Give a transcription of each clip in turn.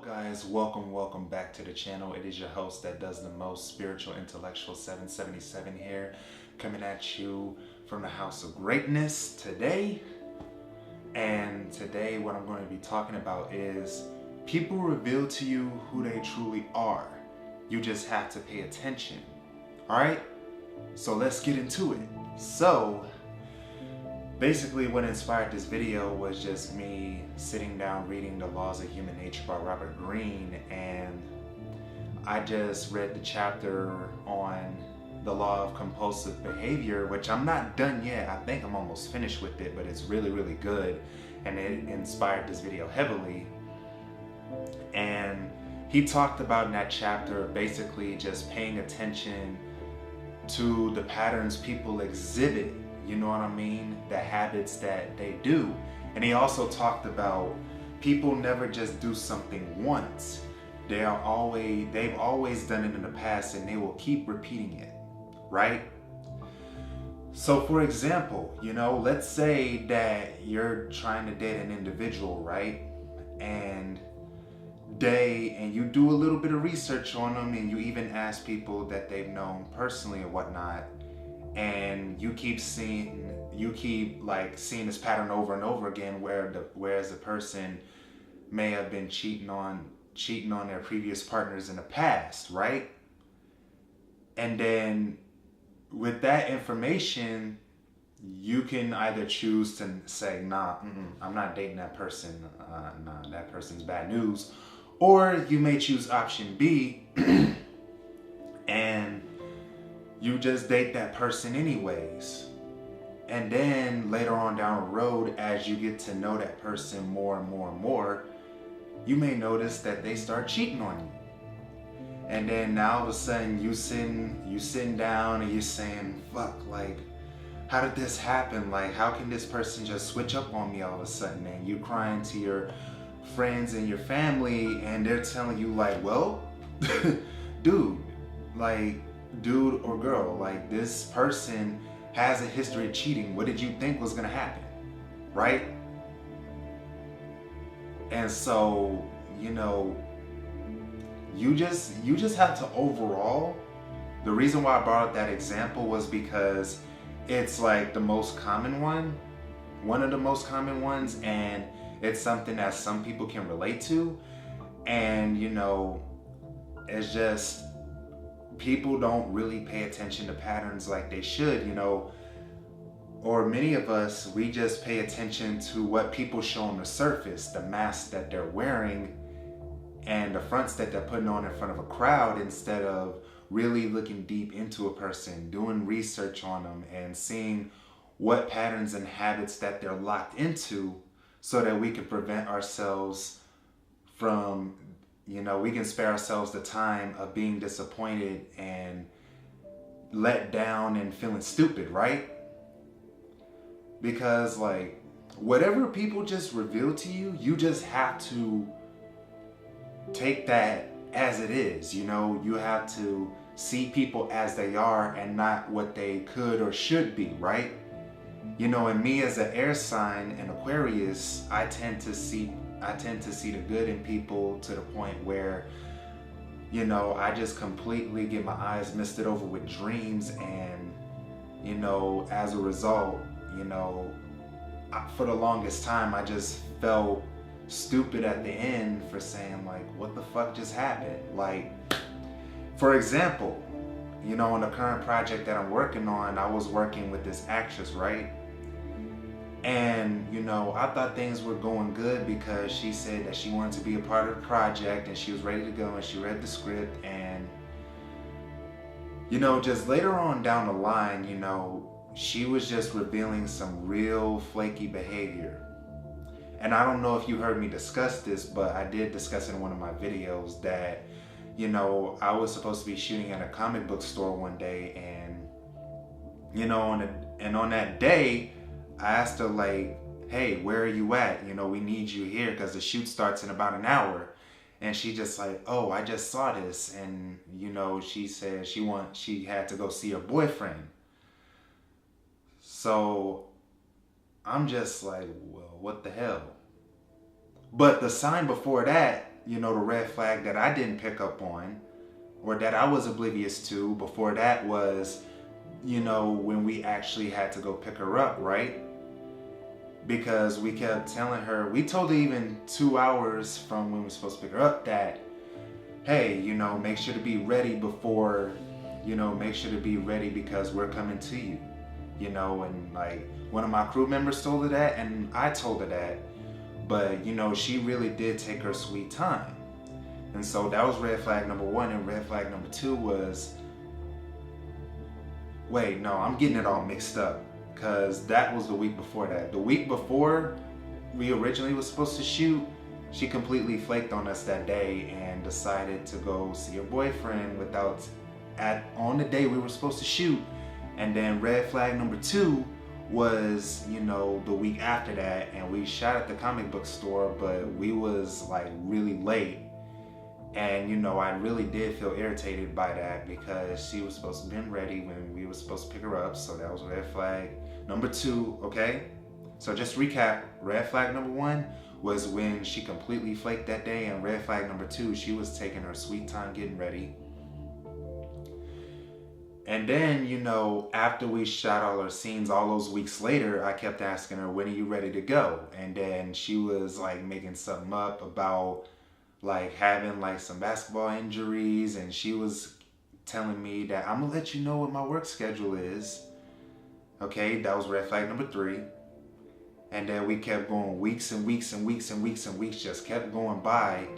Guys, welcome back to the channel. It is your host that does the most, Spiritual Intellectual 777 here, coming at you from the House of Greatness today. And today what I'm going to be talking about is people reveal to you who they truly are. You just have to pay attention. Alright? So let's get into it. So basically what inspired this video was just me sitting down reading The Laws of Human Nature by Robert Greene, and I just read the chapter on the law of compulsive behavior, which I'm not done yet. I think I'm almost finished with it, but it's really good, and it inspired this video heavily. And he talked about in that chapter basically just paying attention to the patterns people exhibit. You know what I mean? The habits that they do. And he also talked about people never just do something once. They've always done it in the past, and they will keep repeating it, right? So for example, let's say that you're trying to date an individual, right? And you do a little bit of research on them, and you even ask people that they've known personally or whatnot. And you keep seeing this pattern over and over again, whereas the person may have been cheating on their previous partners in the past, right? And then with that information, you can either choose to say, nah, I'm not dating that person, nah, that person's bad news, or you may choose option B and you just date that person anyways. And then later on down the road, as you get to know that person more and more, you may notice that they start cheating on you. And then now all of a sudden you sitting down and you're saying, fuck, like, how did this happen? Like, how can this person just switch up on me all of a sudden? And you crying to your friends and your family, and they're telling you like, well, dude or girl, like, this person has a history of cheating. What did you think was gonna happen, right? And so, you just have to overall, the reason why I brought up that example was because it's like the most common one of the most common ones, and it's something that some people can relate to. And it's just, people don't really pay attention to patterns like they should, or many of us, we just pay attention to what people show on the surface, the masks that they're wearing and the fronts that they're putting on in front of a crowd, instead of really looking deep into a person, doing research on them, and seeing what patterns and habits that they're locked into, so that we can prevent ourselves from, we can spare ourselves the time of being disappointed and let down and feeling stupid, right? Because like, whatever people just reveal to you, you just have to take that as it is. You have to see people as they are and not what they could or should be, right? And me as an air sign, an Aquarius, I tend to see the good in people to the point where, I just completely get my eyes misted over with dreams. And, as a result, for the longest time, I just felt stupid at the end for saying like, what the fuck just happened? Like, for example, on the current project that I'm working on, I was working with this actress, right? And, I thought things were going good because she said that she wanted to be a part of the project and she was ready to go, and she read the script. And, just later on down the line, she was just revealing some real flaky behavior. And I don't know if you heard me discuss this, but I did discuss it in one of my videos that, I was supposed to be shooting at a comic book store one day, and, on that day, I asked her like, hey, where are you at? We need you here because the shoot starts in about an hour. And she just like, oh, I just saw this. And, she said she had to go see her boyfriend. So I'm just like, well, what the hell? But the sign before that, the red flag that I didn't pick up on or that I was oblivious to before that was, when we actually had to go pick her up, right? Because we kept telling her, we told her even 2 hours from when we were supposed to pick her up that, hey, make sure to be ready before, make sure to be ready because we're coming to you, and like one of my crew members told her that and I told her that, but she really did take her sweet time. And so that was red flag number 1. And red flag number 2 was, wait, no, I'm getting it all mixed up because that was the week before that. The week before we originally was supposed to shoot, she completely flaked on us that day and decided to go see her boyfriend on the day we were supposed to shoot. And then red flag number 2 was, the week after that, and we shot at the comic book store, but we was like really late. And I really did feel irritated by that because she was supposed to have been ready when we were supposed to pick her up. So that was red flag number 2, okay? So just to recap, red flag number 1 was when she completely flaked that day, and red flag number 2, she was taking her sweet time getting ready. And then, after we shot all our scenes, all those weeks later, I kept asking her, when are you ready to go? And then she was like making something up about like having like some basketball injuries, and she was telling me that I'm gonna let you know what my work schedule is. Okay, that was red flag number 3. And then we kept going, weeks and weeks and weeks and weeks and weeks just kept going by.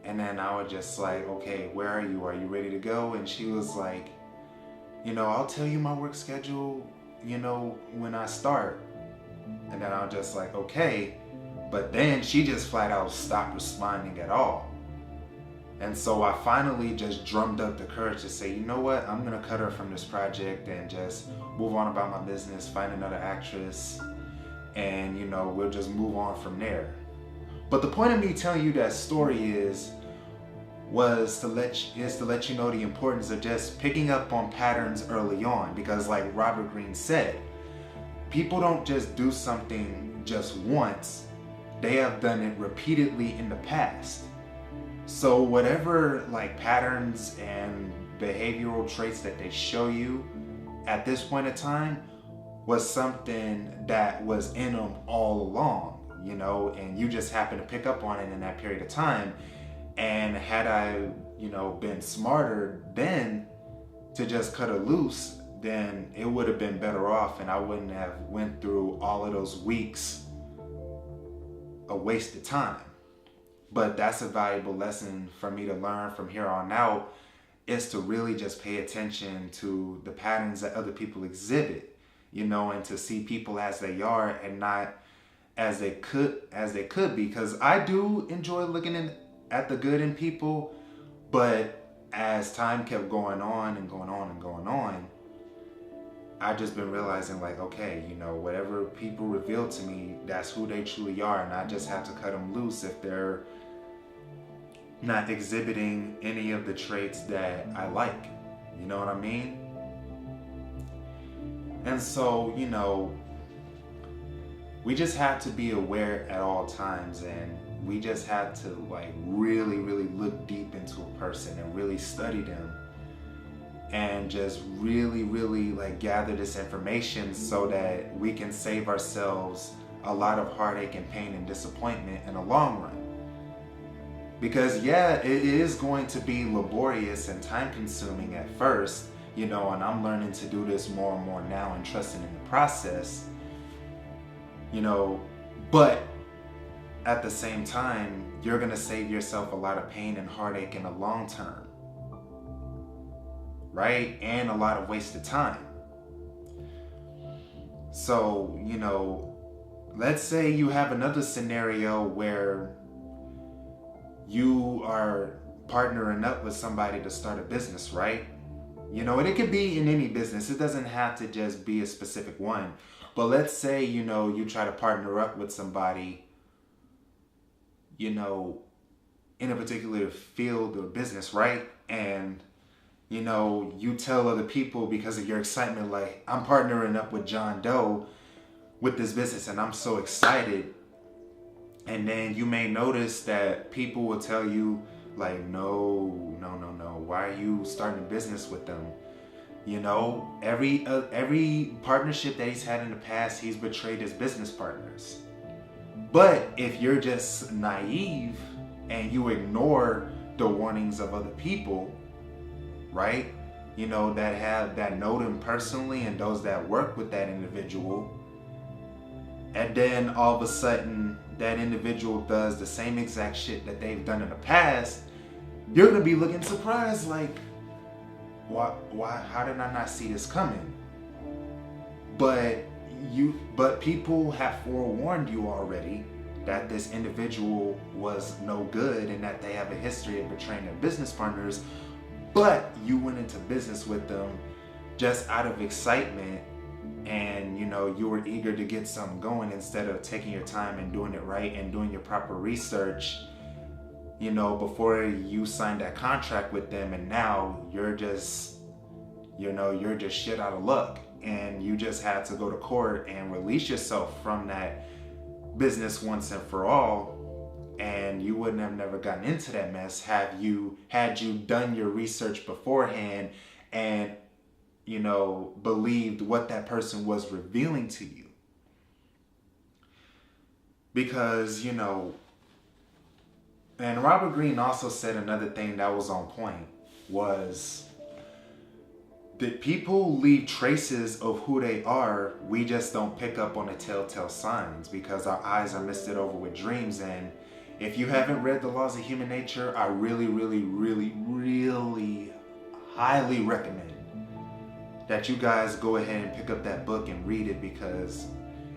And then I was just like, okay, where are you? Are you ready to go? And she was like, I'll tell you my work schedule, when I start. And then I was just like, okay. But then she just flat out stopped responding at all. And so I finally just drummed up the courage to say, you know what? I'm going to cut her from this project and just move on about my business, find another actress, and, we'll just move on from there. But the point of me telling you that story was to let you know the importance of just picking up on patterns early on. Because like Robert Greene said, people don't just do something just once. They have done it repeatedly in the past. So whatever like patterns and behavioral traits that they show you at this point in time was something that was in them all along, and you just happen to pick up on it in that period of time. And had I, been smarter then to just cut her loose, then it would have been better off, and I wouldn't have went through all of those weeks a waste of time. But that's a valuable lesson for me to learn from here on out, is to really just pay attention to the patterns that other people exhibit, and to see people as they are and not as they could be. Because I do enjoy looking at the good in people, but as time kept going on and going on and going on, I've just been realizing like, okay, whatever people reveal to me, that's who they truly are, and I just have to cut them loose if they're not exhibiting any of the traits that I like. You know what I mean? And so, we just have to be aware at all times, and we just have to like really, really look deep into a person and really study them, and just really, really like gather this information so that we can save ourselves a lot of heartache and pain and disappointment in the long run. Because yeah, it is going to be laborious and time consuming at first, and I'm learning to do this more and more now and trusting in the process, but at the same time, you're going to save yourself a lot of pain and heartache in the long term, right? And a lot of wasted time. So, let's say you have another scenario where you are partnering up with somebody to start a business, right? And it could be in any business. It doesn't have to just be a specific one. But let's say, you try to partner up with somebody, in a particular field or business, right? And, you tell other people because of your excitement, like, I'm partnering up with John Doe with this business and I'm so excited. And then you may notice that people will tell you, like, no, why are you starting a business with them? You know, every partnership that he's had in the past, he's betrayed his business partners. But if you're just naive and you ignore the warnings of other people, right? You know, that know them personally and those that work with that individual, and then all of a sudden that individual does the same exact shit that they've done in the past, you're gonna be looking surprised, like, why, how did I not see this coming? But people have forewarned you already that this individual was no good and that they have a history of betraying their business partners, but you went into business with them just out of excitement, and you know, you were eager to get something going instead of taking your time and doing it right and doing your proper research, you know, before you signed that contract with them. And now you're just, you know, you're just shit out of luck, and you just had to go to court and release yourself from that business once and for all. And you wouldn't have never gotten into that mess had you done your research beforehand and, you know, believed what that person was revealing to you. Because, you know, and Robert Greene also said another thing that was on point, was that people leave traces of who they are. We just don't pick up on the telltale signs because our eyes are misted over with dreams. And if you haven't read The Laws of Human Nature, I really, really, really, really highly recommend that you guys go ahead and pick up that book and read it, because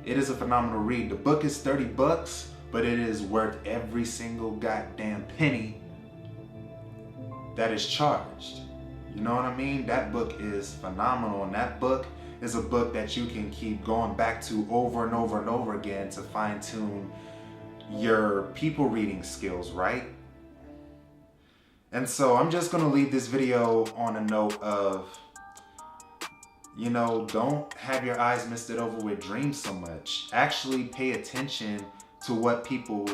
it is a phenomenal read. The book is $30, but it is worth every single goddamn penny that is charged. You know what I mean? That book is phenomenal, and that book is a book that you can keep going back to over and over and over again to fine-tune your people reading skills, right? And so I'm just gonna leave this video on a note of, you know, don't have your eyes misted over with dreams so much. Actually pay attention to what people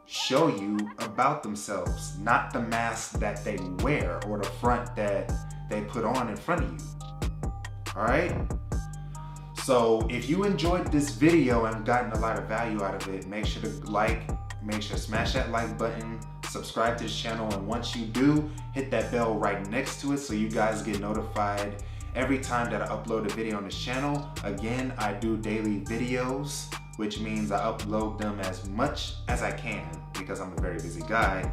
show you about themselves, not the mask that they wear or the front that they put on in front of you. All right? So if you enjoyed this video and gotten a lot of value out of it, make sure to smash that like button, subscribe to this channel, and once you do, hit that bell right next to it so you guys get notified every time that I upload a video on this channel. Again, I do daily videos, which means I upload them as much as I can because I'm a very busy guy.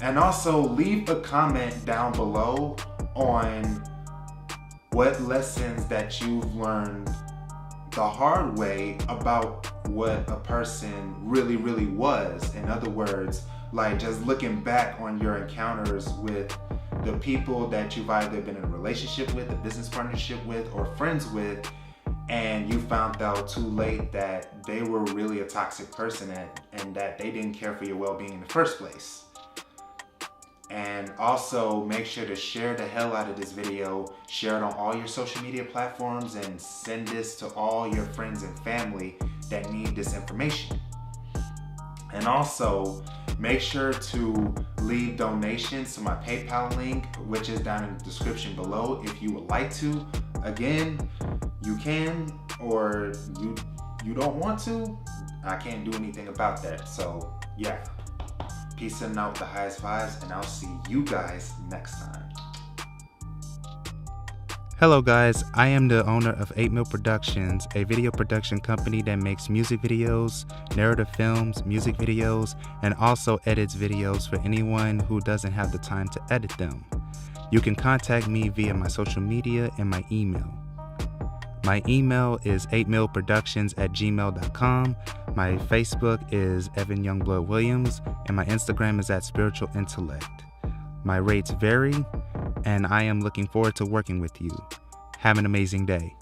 And also leave a comment down below on what lessons that you've learned the hard way about what a person really, really was. In other words, like just looking back on your encounters with the people that you've either been in a relationship with, a business partnership with, or friends with, and you found out too late that they were really a toxic person and that they didn't care for your well-being in the first place. And also make sure to share the hell out of this video, share it on all your social media platforms, and send this to all your friends and family that need this information. And also make sure to leave donations to my PayPal link, which is down in the description below if you would like to. Again, you can, or you don't want to. I can't do anything about that. So yeah, peace and out, the highest vibes, and I'll see you guys next time. Hello guys, I am the owner of 8 Mil Productions, a video production company that makes music videos, narrative films, music videos, and also edits videos for anyone who doesn't have the time to edit them. You can contact me via my social media and my email. My email is 8milproductions@gmail.com. My Facebook is Evan Youngblood Williams, and my Instagram is @Spiritual Intellect. My rates vary, and I am looking forward to working with you. Have an amazing day.